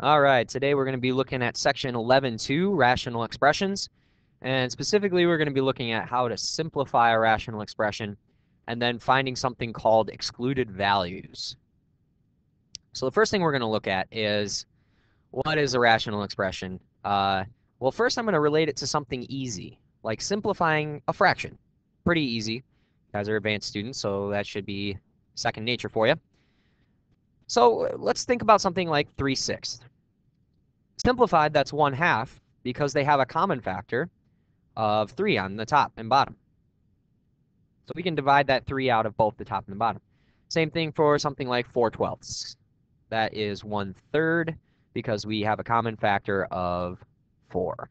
All right, today we're going to be looking at section 11.2, rational expressions. And specifically, we're going to be looking at how to simplify a rational expression and then finding something called excluded values. So the first thing we're going to look at is, what is a rational expression? Well, first I'm going to relate it to something easy, like simplifying a fraction. Pretty easy. You guys are advanced students, so that should be second nature for you. So let's think about something like 3/6. Simplified, that's 1/2 because they have a common factor of 3 on the top and bottom. So we can divide that 3 out of both the top and the bottom. Same thing for something like 4/12. That is 1/3 because we have a common factor of 4.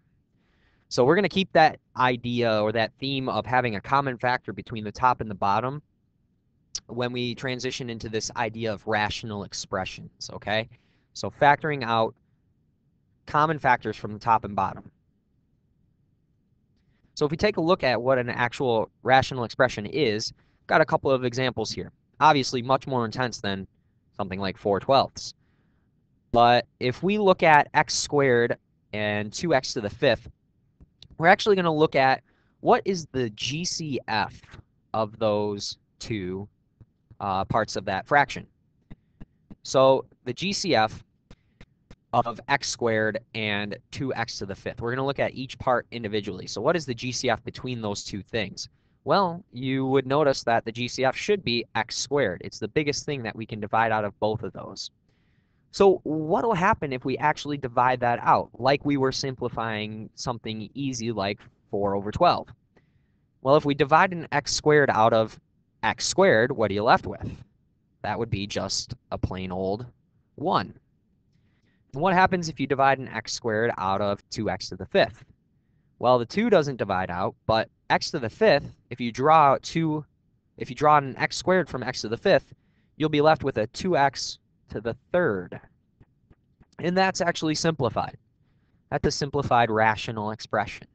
So we're going to keep that idea or that theme of having a common factor between the top and the bottom when we transition into this idea of rational expressions, okay? So factoring out common factors from the top and bottom. So if we take a look at what an actual rational expression is, I've got a couple of examples here. Obviously much more intense than something like 4/12. But if we look at x squared and 2x to the 5th, we're actually going to look at what is the GCF of those two parts of that fraction. So the GCF of x squared and 2x to the 5th. We're going to look at each part individually. So what is the GCF between those two things? Well, you would notice that the GCF should be x squared. It's the biggest thing that we can divide out of both of those. So what will happen if we actually divide that out, like we were simplifying something easy like 4/12? Well, if we divide an x squared out of x squared, what are you left with? That would be just a plain old 1. What happens if you divide an x squared out of 2x to the 5th? Well, the 2 doesn't divide out, but x to the 5th, if you draw an x squared from x to the 5th, you'll be left with a 2x to the 3rd. And that's actually simplified. That's a simplified rational expression.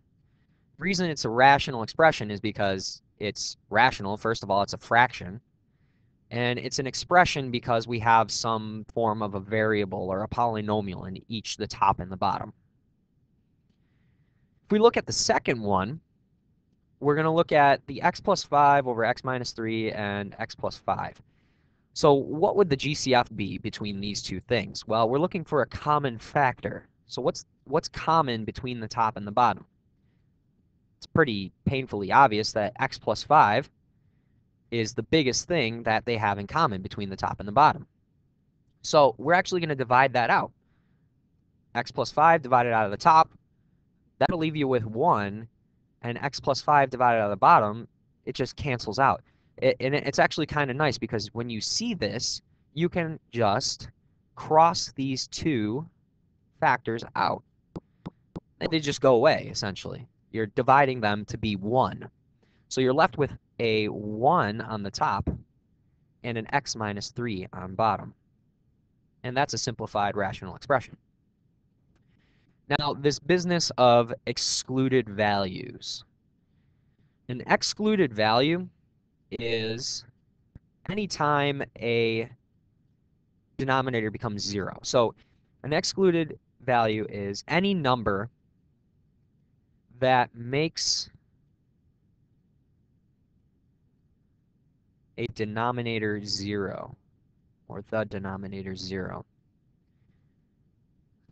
The reason it's a rational expression is because it's rational. First of all, it's a fraction. And it's an expression because we have some form of a variable or a polynomial in each the top and the bottom. If we look at the second one, we're going to look at the x plus 5 over x minus 3 and x plus 5. So what would the GCF be between these two things? Well, we're looking for a common factor. So what's common between the top and the bottom? It's pretty painfully obvious that x plus 5 is the biggest thing that they have in common between the top and the bottom. So we're actually going to divide that out. X plus 5 divided out of the top, that'll leave you with 1, and x plus 5 divided out of the bottom, it just cancels out. And it's actually kind of nice because when you see this, you can just cross these two factors out. And they just go away, essentially. You're dividing them to be 1. So you're left with a 1 on the top and an x minus 3 on bottom. And that's a simplified rational expression. Now, this business of excluded values. An excluded value is anytime a denominator becomes 0. So an excluded value is any number that makes a denominator 0, or the denominator 0.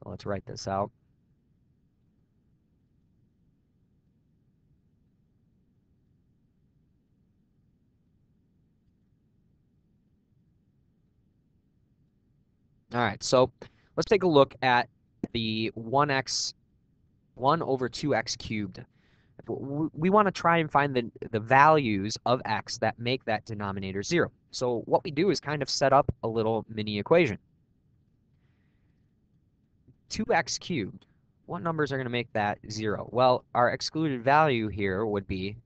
So let's write this out. All right, so let's take a look at the 1 over 2x cubed. We want to try and find the values of x that make that denominator 0. So what we do is kind of set up a little mini equation. 2x cubed, what numbers are going to make that 0? Well, our excluded value here would be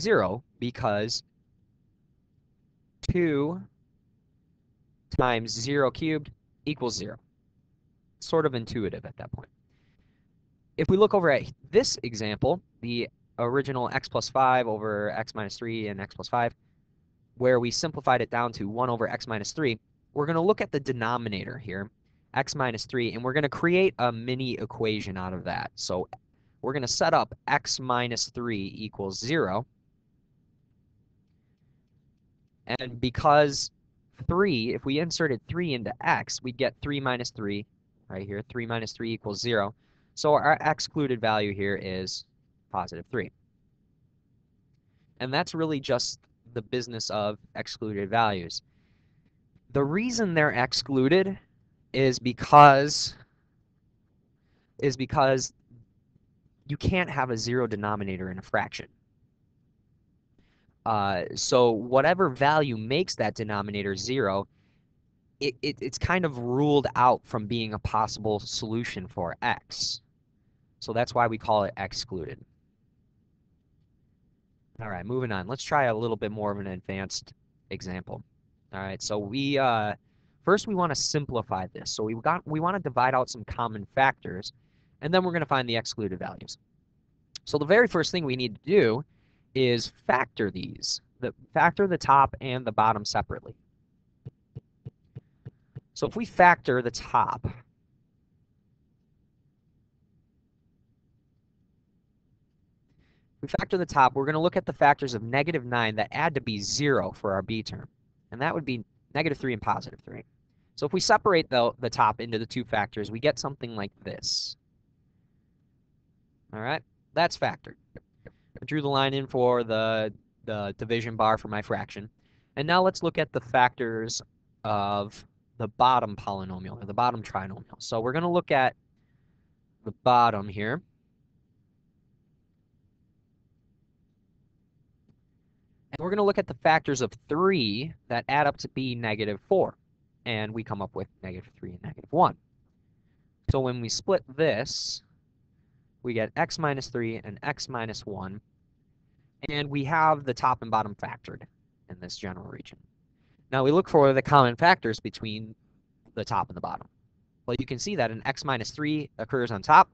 0 because 2 times 0 cubed equals 0. Sort of intuitive at that point. If we look over at this example, the original x plus 5 over x minus 3 and x plus 5, where we simplified it down to 1 over x minus 3, we're going to look at the denominator here x minus 3, and we're going to create a mini equation out of that. So we're going to set up x minus 3 equals 0. And because 3, if we inserted 3 into x, we'd get 3 minus 3 right here. 3 minus 3 equals 0. So our excluded value here is positive 3. And that's really just the business of excluded values. The reason they're excluded is because you can't have a zero denominator in a fraction. So whatever value makes that denominator 0, it's kind of ruled out from being a possible solution for x. So that's why we call it excluded. All right, moving on. Let's try a little bit more of an advanced example. All right, so first we want to simplify this. So we want to divide out some common factors, and then we're going to find the excluded values. So the very first thing we need to do is factor these. Factor the top and the bottom separately. So if we factor the top, we're going to look at the factors of -9 that add to be 0 for our b term. And that would be -3 and positive 3. So if we separate the top into the two factors, we get something like this. All right, that's factored. I drew the line in for the division bar for my fraction. And now let's look at the factors of the bottom polynomial, or the bottom trinomial. So we're going to look at the bottom here. And we're going to look at the factors of 3 that add up to be -4. And we come up with -3 and -1. So when we split this, we get x minus 3 and x minus 1. And we have the top and bottom factored in this general region. Now we look for the common factors between the top and the bottom. Well, you can see that an x minus 3 occurs on top,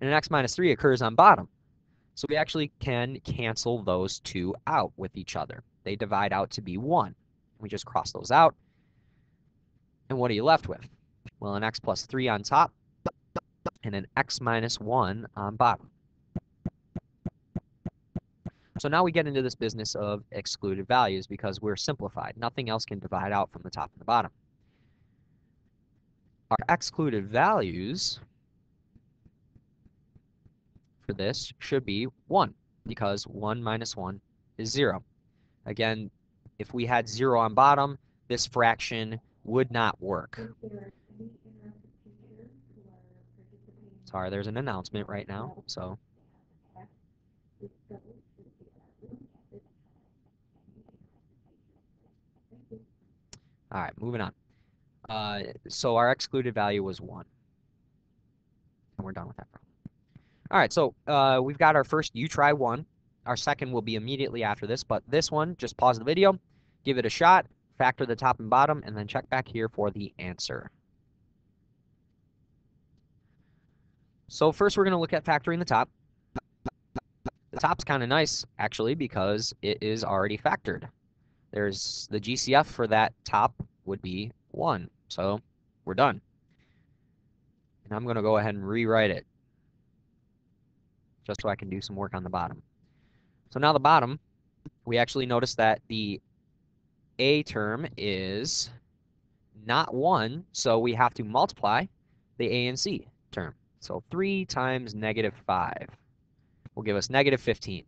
and an x minus 3 occurs on bottom. So we actually can cancel those two out with each other. They divide out to be 1. We just cross those out. And what are you left with? Well, an x plus 3 on top and an x minus 1 on bottom. So now we get into this business of excluded values because we're simplified. Nothing else can divide out from the top and the bottom. Our excluded values for this should be 1 because 1 minus 1 is 0. Again, if we had 0 on bottom, this fraction would not work. Sorry, there's an announcement right now, so. All right, moving on. So our excluded value was 1. And we're done with that problem. All right, so we've got our first you try 1. Our second will be immediately after this, but this one, just pause the video, give it a shot, factor the top and bottom, and then check back here for the answer. So first we're going to look at factoring the top. The top's kind of nice, actually, because it is already factored. There's the GCF for that top would be 1. So we're done. And I'm going to go ahead and rewrite it just so I can do some work on the bottom. So now the bottom, we actually notice that the a term is not 1, so we have to multiply the a and c term. So 3 times -5 will give us -15.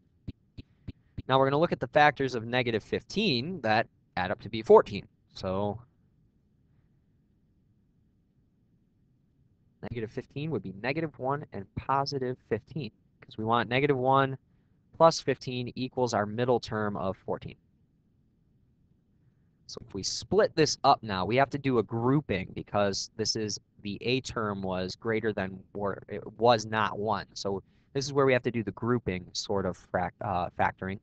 Now we're going to look at the factors of -15 that add up to be 14. So -15 would be -1 and +15 because we want -1 plus 15 equals our middle term of 14. So if we split this up now, we have to do a grouping because this is the a term was greater than, or it was not 1. So this is where we have to do the grouping sort of factoring.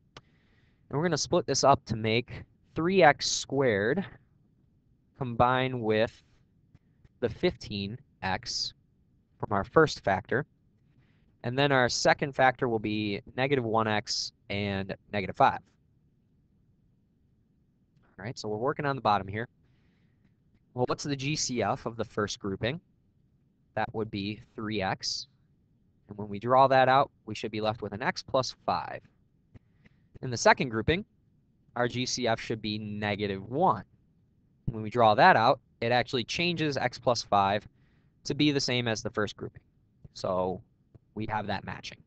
And we're going to split this up to make 3x squared combined with the 15x from our first factor. And then our second factor will be -1x and -5. All right, so we're working on the bottom here. Well, what's the GCF of the first grouping? that would be 3x. And when we draw that out, we should be left with an x plus 5. In the second grouping, our GCF should be -1. When we draw that out, it actually changes x plus 5 to be the same as the first grouping. So we have that matching.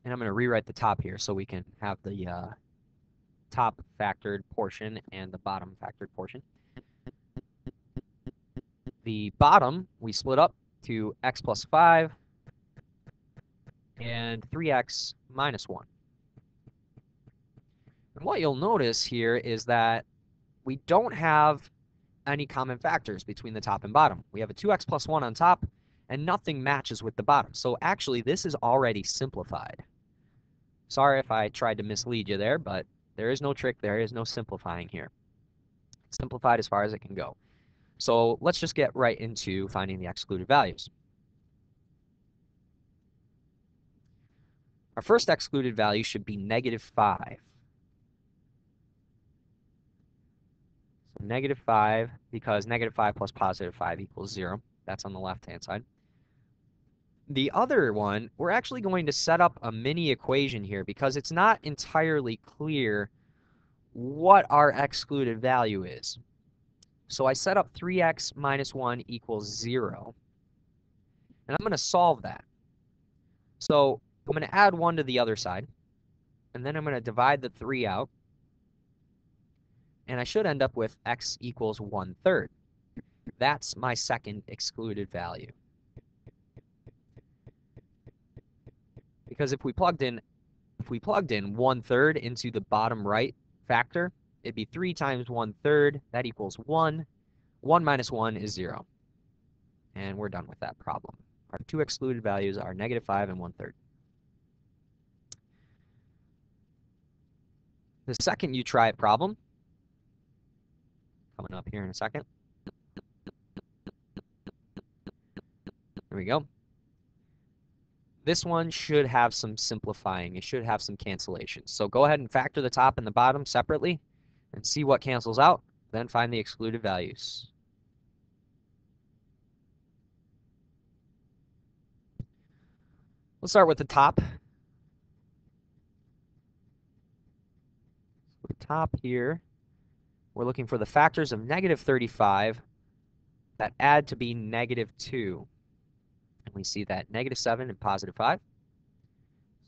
And I'm going to rewrite the top here so we can have the top factored portion and the bottom factored portion. The bottom we split up to x plus 5 and 3x minus 1. And what you'll notice here is that we don't have any common factors between the top and bottom. We have a 2x plus 1 on top, and nothing matches with the bottom. So actually, this is already simplified. Sorry if I tried to mislead you there, but there is no trick. There is no simplifying here. It's simplified as far as it can go. So let's just get right into finding the excluded values. Our first excluded value should be -5. So -5, because -5 plus +5 equals 0. That's on the left-hand side. The other one, we're actually going to set up a mini equation here because it's not entirely clear what our excluded value is. So I set up 3x minus 1 equals 0. And I'm going to solve that. So I'm going to add 1 to the other side. And then I'm going to divide the 3 out. And I should end up with x equals 1/3. That's my second excluded value. Because if we plugged in 1/3 into the bottom right factor, it'd be 3 times 1/3. That equals 1. 1 minus 1 is 0. And we're done with that problem. Our two excluded values are -5 and 1/3. The second you try it problem, coming up here in a second. There we go. This one should have some simplifying. It should have some cancellations. So go ahead and factor the top and the bottom separately and see what cancels out. Then find the excluded values. Let's start with the top. The top here, we're looking for the factors of -35 that add to be -2. And we see that -7 and +5.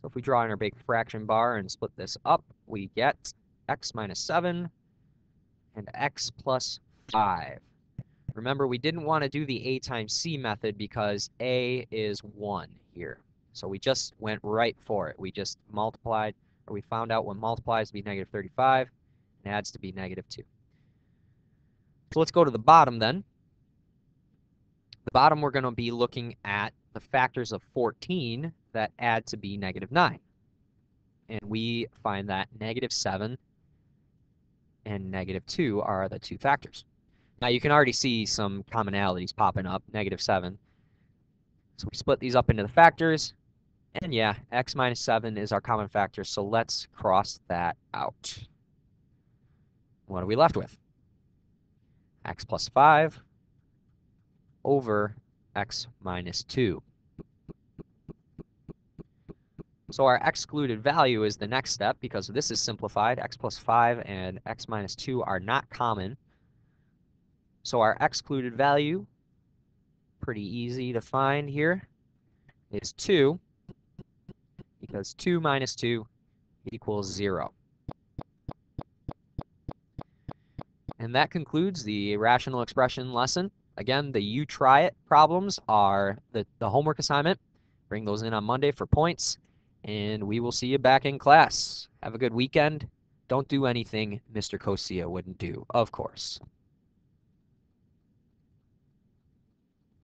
So if we draw in our big fraction bar and split this up, we get x minus 7 and x plus 5. Remember, we didn't want to do the a times c method because a is 1 here. So we just went right for it. We just multiplied, or we found out what multiplies to be -35 and adds to be -2. So let's go to the bottom then. The bottom, we're going to be looking at the factors of 14 that add to be -9. And we find that -7 and -2 are the two factors. Now you can already see some commonalities popping up, -7. So we split these up into the factors. And yeah, x minus 7 is our common factor, so let's cross that out. What are we left with? X plus 5 over x minus 2. So our excluded value is the next step because this is simplified. X plus 5 and x minus 2 are not common. So our excluded value, pretty easy to find here, is 2, because 2 minus 2 equals 0. And that concludes the rational expression lesson. Again, the you try it problems are the homework assignment. Bring those in on Monday for points, and we will see you back in class. Have a good weekend. Don't do anything Mr. Kosia wouldn't do, of course.